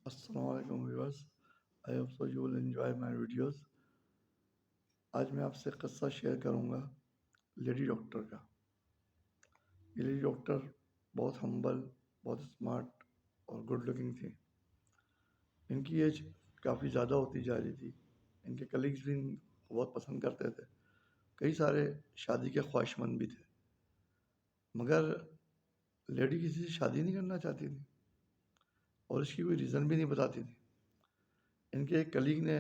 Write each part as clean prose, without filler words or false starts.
السلام علیکم viewers. I hope so you will enjoy my videos. آج میں آپ سے قصہ شیئر کروں گا لیڈی ڈاکٹر کا. یہ لیڈی ڈاکٹر بہت ہمبل، بہت اسمارٹ اور گڈ لکنگ تھی. ان کی ایج کافی زیادہ ہوتی جا رہی تھی. ان کے کلیگز بھی ان کو بہت پسند کرتے تھے. کئی سارے شادی کے خواہش مند بھی تھے، مگر لیڈی کسی سے شادی نہیں کرنا چاہتی تھی اور اس کی کوئی ریزن بھی نہیں بتاتی تھی. ان کے ایک کلیگ نے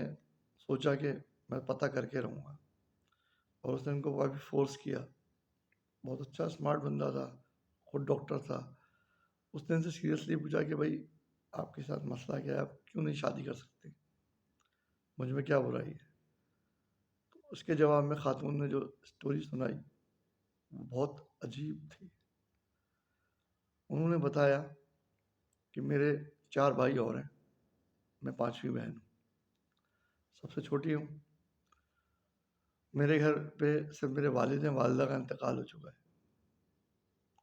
سوچا کہ میں پتہ کر کے رہوں گا، اور اس نے ان کو کافی فورس کیا. بہت اچھا اسمارٹ بندہ تھا، خود ڈاکٹر تھا. اس نے ان سے سیریسلی پوچھا کہ بھائی آپ کے ساتھ مسئلہ کیا ہے، آپ کیوں نہیں شادی کر سکتے، مجھ میں کیا برائی ہے. تو اس کے جواب میں خاتون نے جو اسٹوری سنائی وہ بہت عجیب تھی. انہوں نے بتایا کہ میرے 4 بھائی اور ہیں، میں 5ویں بہن ہوں، سب سے چھوٹی ہوں. میرے گھر پہ صرف میرے والد ہیں، والدہ کا انتقال ہو چکا ہے.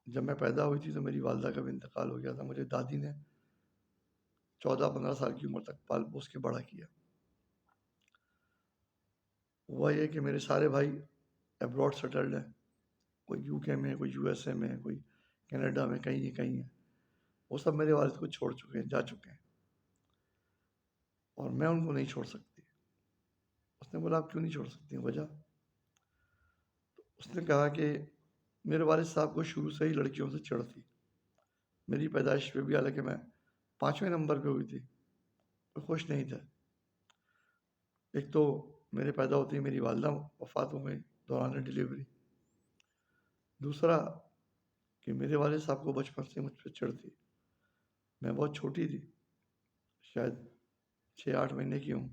جب میں پیدا ہوئی تھی تو میری والدہ کا بھی انتقال ہو گیا تھا. مجھے دادی نے 14-15 سال کی عمر تک پال پوس کے بڑا کیا. ہوا یہ کہ میرے سارے بھائی ایبراڈ سیٹلڈ ہیں. کوئی یو کے میں، کوئی یو ایس اے میں، کوئی کینیڈا میں، کہیں ہیں. وہ سب میرے والد کو چھوڑ چکے ہیں، جا چکے ہیں، اور میں ان کو نہیں چھوڑ سکتی. اس نے بولا آپ کیوں نہیں چھوڑ سکتی ہیں، وجہ؟ تو اس نے کہا کہ میرے والد صاحب کو شروع سے ہی لڑکیوں سے چڑھ تھی. میری پیدائش پہ بھی، حالانکہ میں 5ویں نمبر پہ ہوئی تھی، کوئی خوش نہیں تھا. ایک تو میرے پیدا ہوتے ہی میری والدہ وفات ہو گئی دوران ڈیلیوری. دوسرا کہ میرے والد صاحب کو بچپن سے مجھ پہ چڑھ تھی. میں بہت چھوٹی تھی، شاید 6-8 مہینے کی ہوں،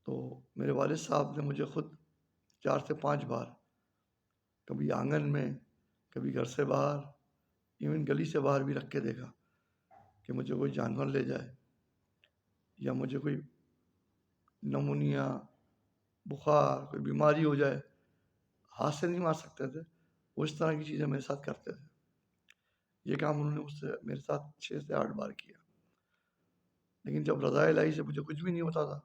تو میرے والد صاحب نے مجھے خود 4 سے 5 بار، کبھی آنگن میں، کبھی گھر سے باہر، ایون گلی سے باہر بھی رکھ کے دیکھا کہ مجھے کوئی جانور لے جائے یا مجھے کوئی نمونیا، بخار، کوئی بیماری ہو جائے. ہاتھ سے نہیں مار سکتے تھے، وہ اس طرح کی چیزیں میرے ساتھ کرتے تھے. یہ کام انہوں نے مجھ سے میرے ساتھ 6 سے 8 بار کیا. لیکن جب رضا الہی سے مجھے کچھ بھی نہیں ہوتا تھا،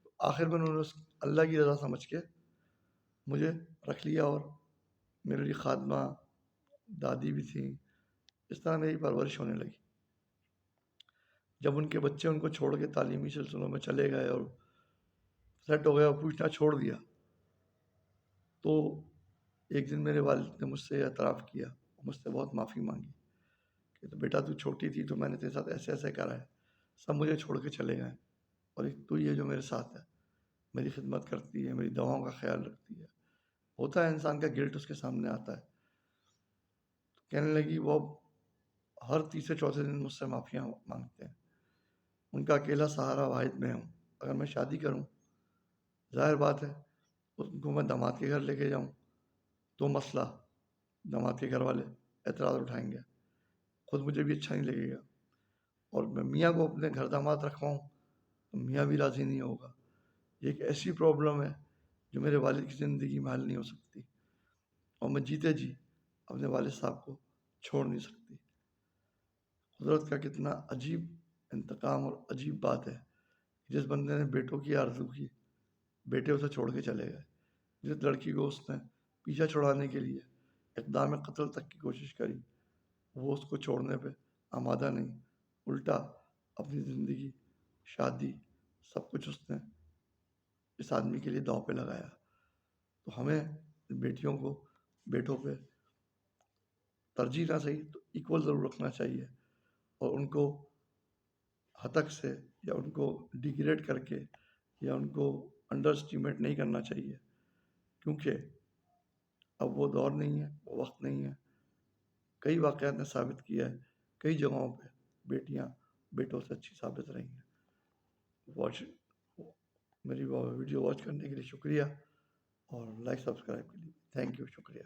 تو آخر میں انہوں نے اللہ کی رضا سمجھ کے مجھے رکھ لیا، اور میرے لیے خادمہ دادی بھی تھیں. اس طرح میری پرورش ہونے لگی. جب ان کے بچے ان کو چھوڑ کے تعلیمی سلسلوں میں چلے گئے اور سیٹ ہو گیا اور پوچھنا چھوڑ دیا، تو ایک دن میرے والد نے مجھ سے اعتراف کیا، مجھ سے بہت معافی مانگی کہ تو بیٹا تو چھوٹی تھی تو میں نے تیرے ساتھ ایسے ایسے کرا ہے، سب مجھے چھوڑ کے چلے گئے، اور ایک تو یہ جو میرے ساتھ ہے، میری خدمت کرتی ہے، میری دواؤں کا خیال رکھتی ہے. ہوتا ہے انسان کا گلٹ اس کے سامنے آتا ہے. تو کہنے لگی وہ ہر تیسرے چوتھے دن مجھ سے معافیاں مانگتے ہیں. ان کا اکیلا سہارا واحد میں ہوں. اگر میں شادی کروں، ظاہر بات ہے ان کو میں داماد کے گھر لے کے جاؤں تو مسئلہ، داماد کے گھر والے اعتراض اٹھائیں گے، خود مجھے بھی اچھا نہیں لگے گا. اور میں میاں کو اپنے گھر داماد رکھواؤں تو میاں بھی راضی نہیں ہوگا. یہ ایک ایسی پرابلم ہے جو میرے والد کی زندگی میں حل نہیں ہو سکتی، اور میں جیتے جی اپنے والد صاحب کو چھوڑ نہیں سکتی. قدرت کا کتنا عجیب انتقام اور عجیب بات ہے. جس بندے نے بیٹوں کی آرزو کی، بیٹے اسے چھوڑ کے چلے گئے. جس لڑکی کو اس نے پیچھا چھڑانے کے لیے اقدام قتل تک کی کوشش کری، وہ اس کو چھوڑنے پہ آمادہ نہیں، الٹا اپنی زندگی، شادی، سب کچھ اس نے اس آدمی کے لیے داؤ پہ لگایا. تو ہمیں بیٹیوں کو بیٹوں پہ ترجیح نہ صحیح تو ایکول ضرور رکھنا چاہیے، اور ان کو ہتک سے یا ان کو ڈیگریڈ کر کے یا ان کو انڈر اسٹیمیٹ نہیں کرنا چاہیے، کیونکہ اب وہ دور نہیں ہے، وہ وقت نہیں ہے. کئی واقعات نے ثابت کیا ہے، کئی جگہوں پہ بیٹیاں بیٹوں سے اچھی ثابت رہی ہیں. واچ میری ویڈیو واچ کرنے کے لیے شکریہ، اور لائک سبسکرائب کے لیے تھینک یو، شکریہ.